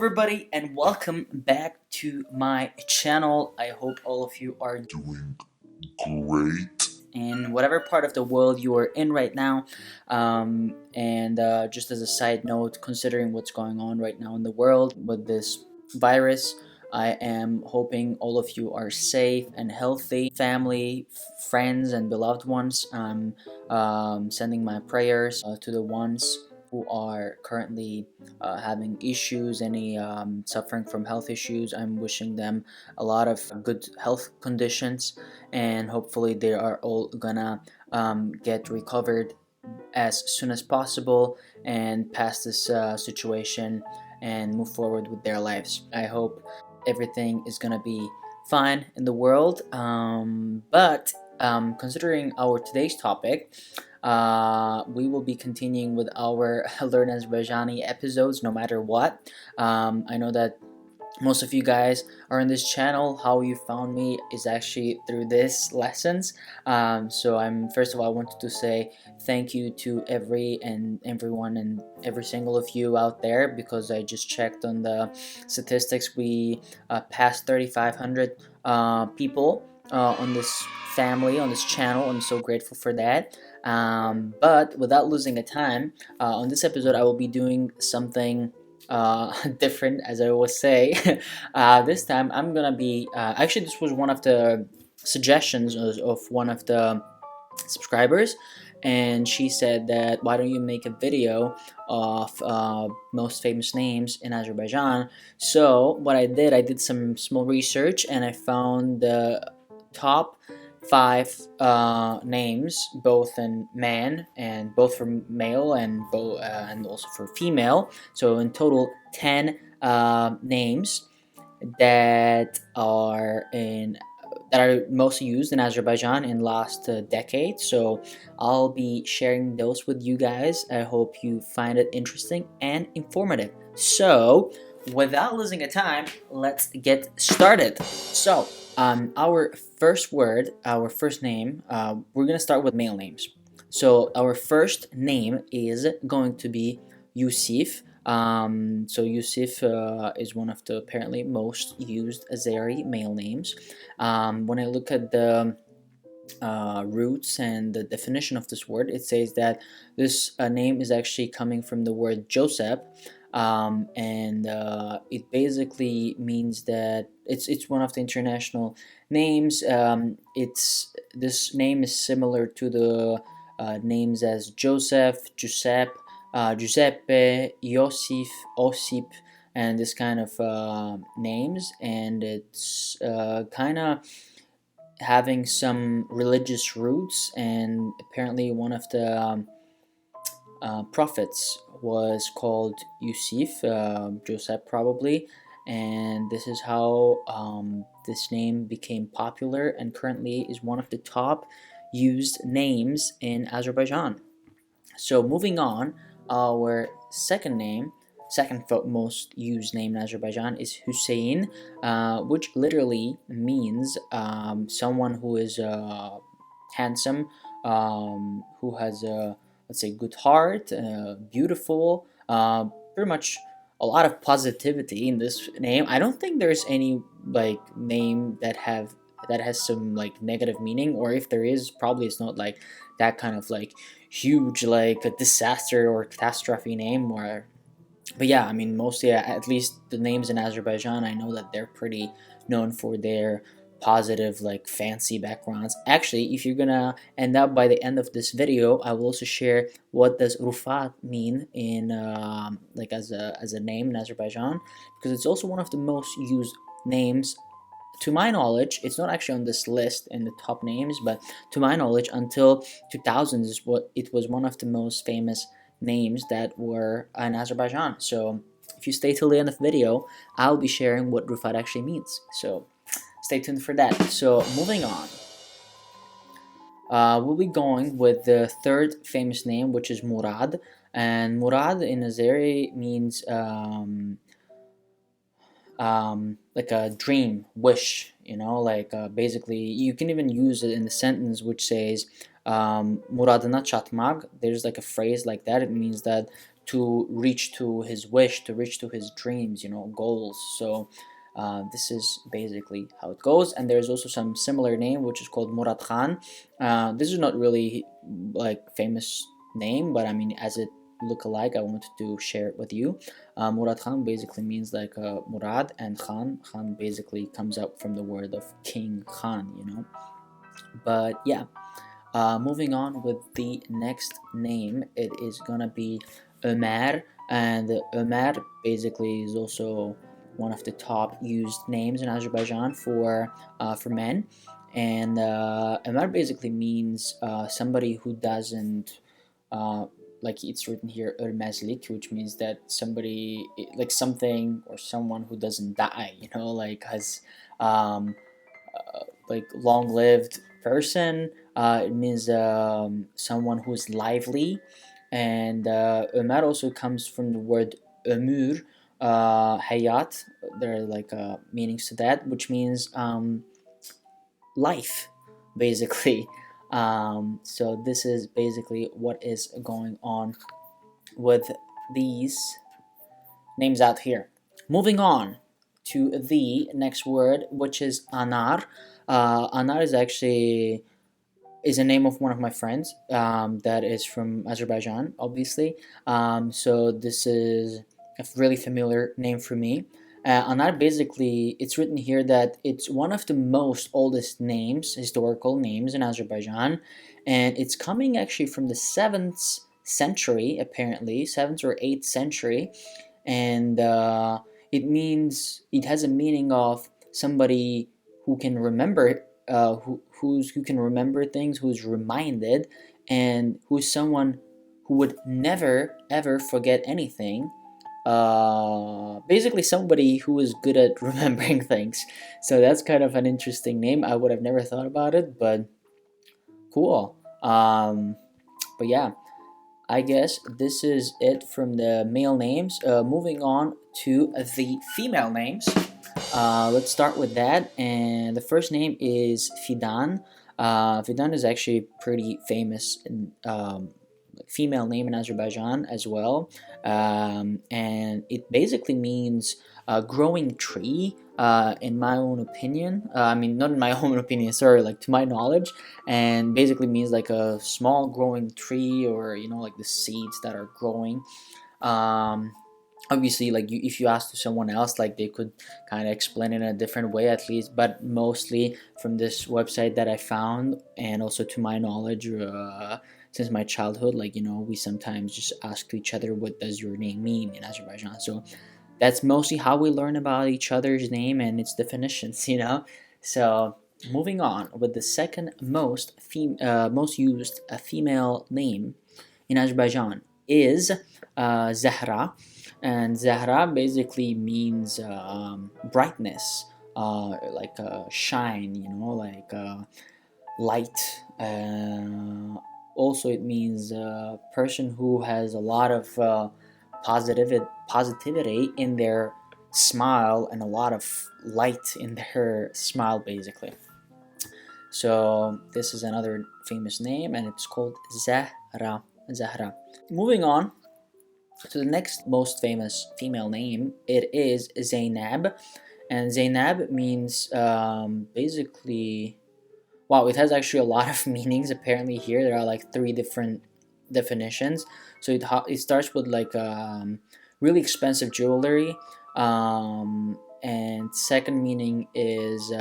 everybody, and welcome back to my channel. I hope all of you are Doing great. in whatever part of the world you are in right now. And just as a side note, considering what's going on right now in the world with this virus, I am hoping all of you are safe and healthy. Family, friends, and beloved ones. I'm sending my prayers to the ones who are currently having issues, any suffering from health issues. I'm wishing them a lot of good health conditions, and hopefully they are all gonna get recovered as soon as possible and pass this situation and move forward with their lives. I hope everything is gonna be fine in the world. But considering our today's topic, we will be continuing with our Learn Azerbaijani episodes no matter what. I know that most of you guys are on this channel. How you found me is actually through this lessons. So I'm first of all, I wanted to say thank you to everyone and every single of you out there, because I just checked on the statistics. We passed 3,500 people on this family, on this channel. I'm so grateful for that. But without losing a time, on this episode I will be doing something different, as I always say. This time I'm gonna be actually, this was one of the suggestions of one of the subscribers, and she said that why don't you make a video of most famous names in Azerbaijan. So what I did some small research, and I found the top five names, both in man and both for male and also for female. So in total 10 names that are in that are mostly used in Azerbaijan in last decade. So I'll be sharing those with you guys. I hope you find it interesting and informative. So without losing a time, let's get started. So our first word, our first name, we're gonna start with male names. So our first name is going to be Yusuf. So Yusuf is one of the apparently most used Azeri male names. When I look at the roots and the definition of this word, it says that this name is actually coming from the word Joseph, and it basically means that it's one of the international names. It's This name is similar to the names as Joseph, Giuseppe, Giuseppe, Josif, Osip, and this kind of names, and it's kind of having some religious roots. And apparently one of the prophets was called Yusuf, Joseph probably, and this is how this name became popular and currently is one of the top used names in Azerbaijan. So moving on, our second most used name in Azerbaijan is Hussein, which literally means someone who is handsome, who has a, let's say, good heart, beautiful, pretty much a lot of positivity in this name. I don't think there's any like name that has some like negative meaning, or if there is, probably it's not like that kind of like huge like a disaster or catastrophe name. Or but yeah, I mean, mostly at least the names in Azerbaijan, I know that they're pretty known for their positive like fancy backgrounds. Actually, if you're gonna end up by the end of this video, I will also share what does Rufat mean in like as a name in Azerbaijan, because it's also one of the most used names. To my knowledge, it's not actually on this list in the top names, but to my knowledge, until 2000s, is what it was one of the most famous names that were in Azerbaijan. So if you stay till the end of the video, I'll be sharing what Rufat actually means. So stay tuned for that. So moving on, we'll be going with the third famous name, which is Murad. And Murad in Azeri means like a dream, wish, like basically you can even use it in the sentence which says Muradına çatmak. There's like a phrase like that. It means that to reach to his wish, to reach to his dreams, goals. So this is basically how it goes. And there's also some similar name which is called Murad Khan. This is not really like famous name, but I mean, as it look alike, I wanted to share it with you. Murad Khan basically means like Murad, and Khan basically comes out from the word of King Khan. But yeah, moving on with the next name, it is gonna be Ömer, and Ömer basically is also one of the top used names in Azerbaijan for men. And Ömer basically means somebody who doesn't like it's written here Ölmezlik, which means that somebody, like something or someone who doesn't die, like has like long-lived person. It means someone who's lively, and Ömer also comes from the word ömür, hayat. There are like meanings to that, which means life, basically. So this is basically what is going on with these names out here. Moving on to the next word, which is anar. Anar is a name of one of my friends that is from Azerbaijan, obviously. So this is a really familiar name for me. Anar basically, it's written here that it's one of the most oldest names, historical names in Azerbaijan, and it's coming actually from the 7th century, apparently, 7th or 8th century, and it has a meaning of somebody who can remember, who can remember things, who's reminded, and who's someone who would never ever forget anything. Basically somebody who is good at remembering things. So that's kind of an interesting name. I would have never thought about it, but cool. But yeah, I guess this is it from the male names. Moving on to the female names. Let's start with that. And the first name is Fidan. Fidan is actually pretty famous female name in Azerbaijan as well. And it basically means growing tree, in my own opinion. I mean, not in my own opinion, sorry, like to my knowledge. And basically means like a small growing tree, or, like the seeds that are growing. Obviously, like if you ask to someone else, like they could kind of explain it in a different way at least, but mostly from this website that I found, and also to my knowledge, since my childhood, like we sometimes just ask to each other, what does your name mean in Azerbaijan? So that's mostly how we learn about each other's name and its definitions. So moving on with the second most used female name in Azerbaijan is Zahra. And Zahra basically means brightness, like shine, like light. Also, it means a person who has a lot of positivity in their smile, and a lot of light in their smile, basically. So this is another famous name, and it's called Zahra. Zahra. Moving on to the next most famous female name, it is Zainab. And Zainab means basically, wow, it has actually a lot of meanings. Apparently here there are like 3 different definitions. So it starts with like really expensive jewelry, and second meaning is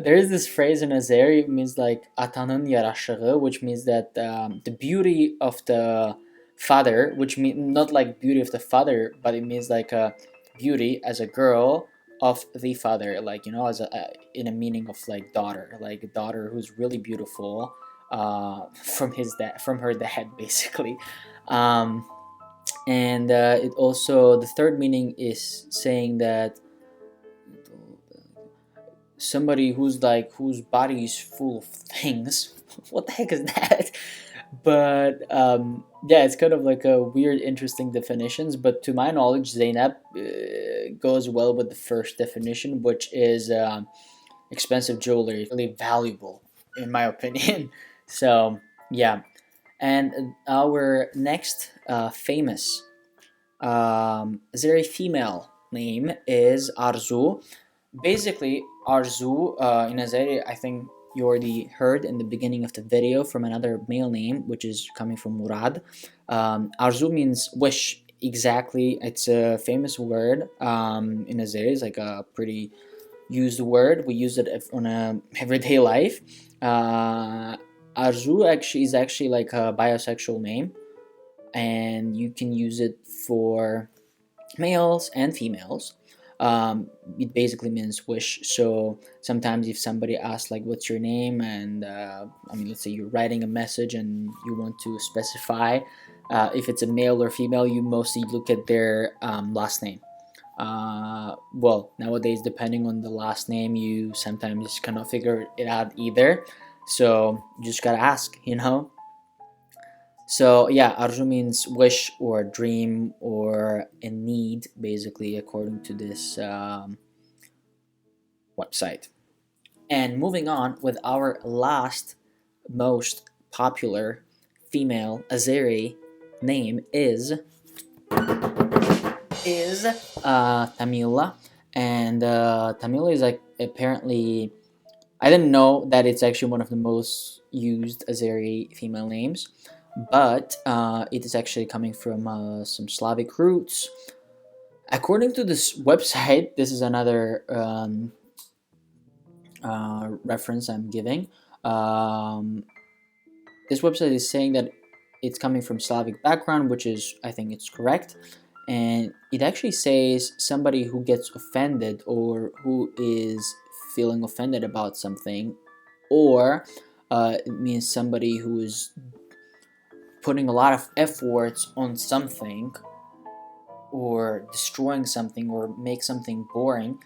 there is this phrase in Azeri, it means like atanın yaraşığı, which means that the beauty of the father, which means not like beauty of the father, but it means like a beauty as a girl of the father, like as in a meaning of like daughter, like a daughter who's really beautiful from her dad, basically. And it also, the third meaning is saying that somebody whose body is full of things. What the heck is that? But yeah, it's kind of like a weird, interesting definitions. But to my knowledge, Zainab goes well with the first definition, which is expensive jewelry, really valuable, in my opinion. So yeah, And our next famous Azeri female name is Arzu. Basically, Arzu in Azeri, I think you already heard in the beginning of the video from another male name, which is coming from Murad. Arzu means wish. Exactly, it's a famous word in Azeri. It's like a pretty used word. We use it on a everyday life. Uh, Arzu actually is actually like a bisexual name, and you can use it for males and females. It basically means wish. So sometimes if somebody asks like, "What's your name?" and I mean, let's say you're writing a message and you want to specify if it's a male or female, you mostly look at their last name. Well, nowadays, depending on the last name, you sometimes cannot figure it out either. So you just gotta ask, you know. So yeah, Arju means wish or dream or a need, basically, according to this website. And moving on with our last most popular female Azeri name is Tamila, and Tamila is like apparently I didn't know that it's actually one of the most used Azeri female names, but it is actually coming from some Slavic roots. According to this website, this is another reference I'm giving. Um, this website is saying that it's coming from Slavic background, which is I think it's correct, and it actually says somebody who gets offended or who is feeling offended about something, or it means somebody who is putting a lot of efforts on something or destroying something or make something boring.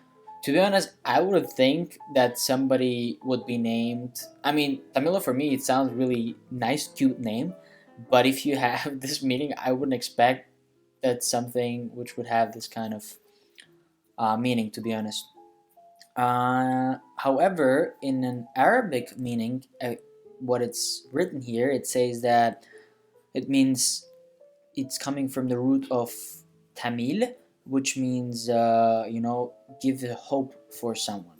To be honest, I would think that somebody would be named. I mean, Tamila for me, it sounds really nice, cute name. But if you have this meaning, I wouldn't expect that something which would have this kind of meaning, to be honest. However, in an Arabic meaning, what it's written here, it says that it means it's coming from the root of Tamil, which means give hope for someone.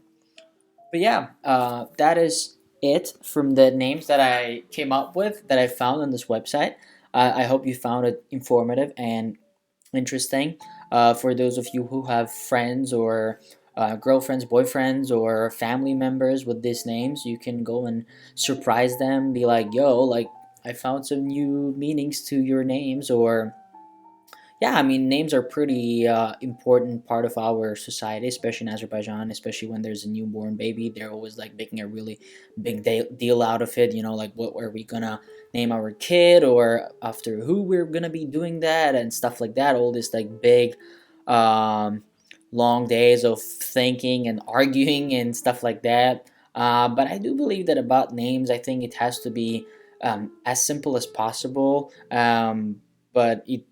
But yeah, that is it from the names that I came up with that I found on this website. I hope you found it informative and interesting. For those of you who have friends or girlfriends, boyfriends, or family members with these names, you can go and surprise them. Be like, "Yo, like I found some new meanings to your names," or yeah, I mean, names are pretty important part of our society, especially in Azerbaijan. Especially when there's a newborn baby, they're always like making a really big deal out of it. You know, like what are we gonna name our kid, or after who we're gonna be doing that, and stuff like that. All this like big, um, long days of thinking and arguing and stuff like that. But I do believe that about names, I think it has to be as simple as possible. But it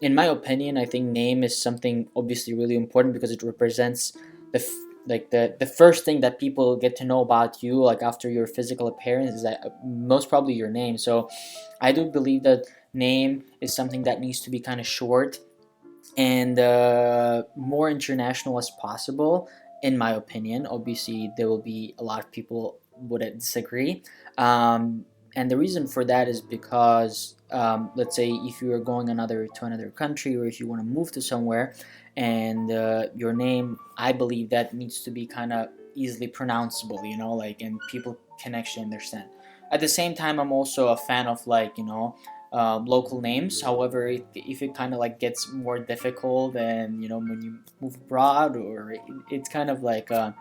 in my opinion, I think name is something obviously really important because it represents the first thing that people get to know about you, like after your physical appearance, is that most probably your name. So I do believe that name is something that needs to be kind of short and more international as possible. In my opinion, obviously there will be a lot of people would disagree. Um, and the reason for that is because let's say if you are going to another country, or if you want to move to somewhere, and your name, I believe that needs to be kind of easily pronounceable, like, and people can actually understand. At the same time, I'm also a fan of, like, local names. However, if it kind of like gets more difficult, and when you move abroad, or it's kind of like a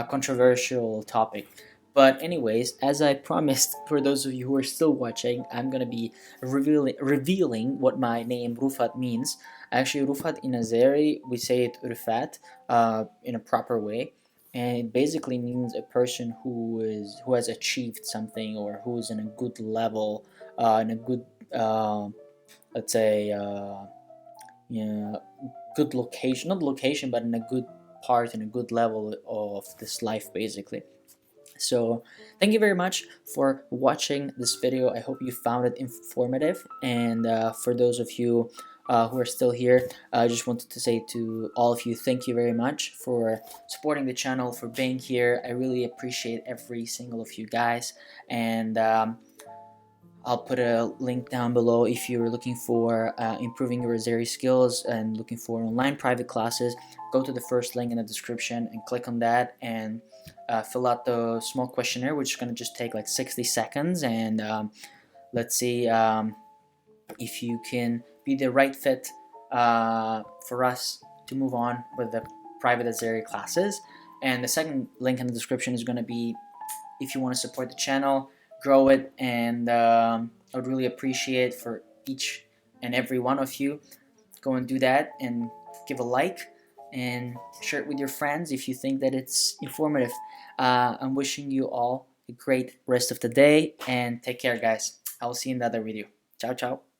controversial topic. But anyways, as I promised, for those of you who are still watching, I'm gonna be revealing what my name Rufat means. Actually, Rufat in Azeri, we say it Rufat in a proper way, and it basically means a person who has achieved something, or who is in a good level, in a good let's say yeah, good location, not location, but in a good part, in a good level of this life, basically. So thank you very much for watching this video. I hope you found it informative, and for those of you who are still here, I just wanted to say to all of you, thank you very much for supporting the channel, for being here. I really appreciate every single of you guys, and I'll put a link down below if you're looking for improving your Azeri skills and looking for online private classes. Go to the first link in the description and click on that, and fill out the small questionnaire, which is going to just take like 60 seconds, and let's see if you can be the right fit for us to move on with the private Azeri classes. And the second link in the description is going to be if you want to support the channel, grow it, and I would really appreciate for each and every one of you. Go and do that and give a like and share it with your friends if you think that it's informative. I'm wishing you all a great rest of the day, and take care, guys. I will see you in the other video. Ciao, ciao.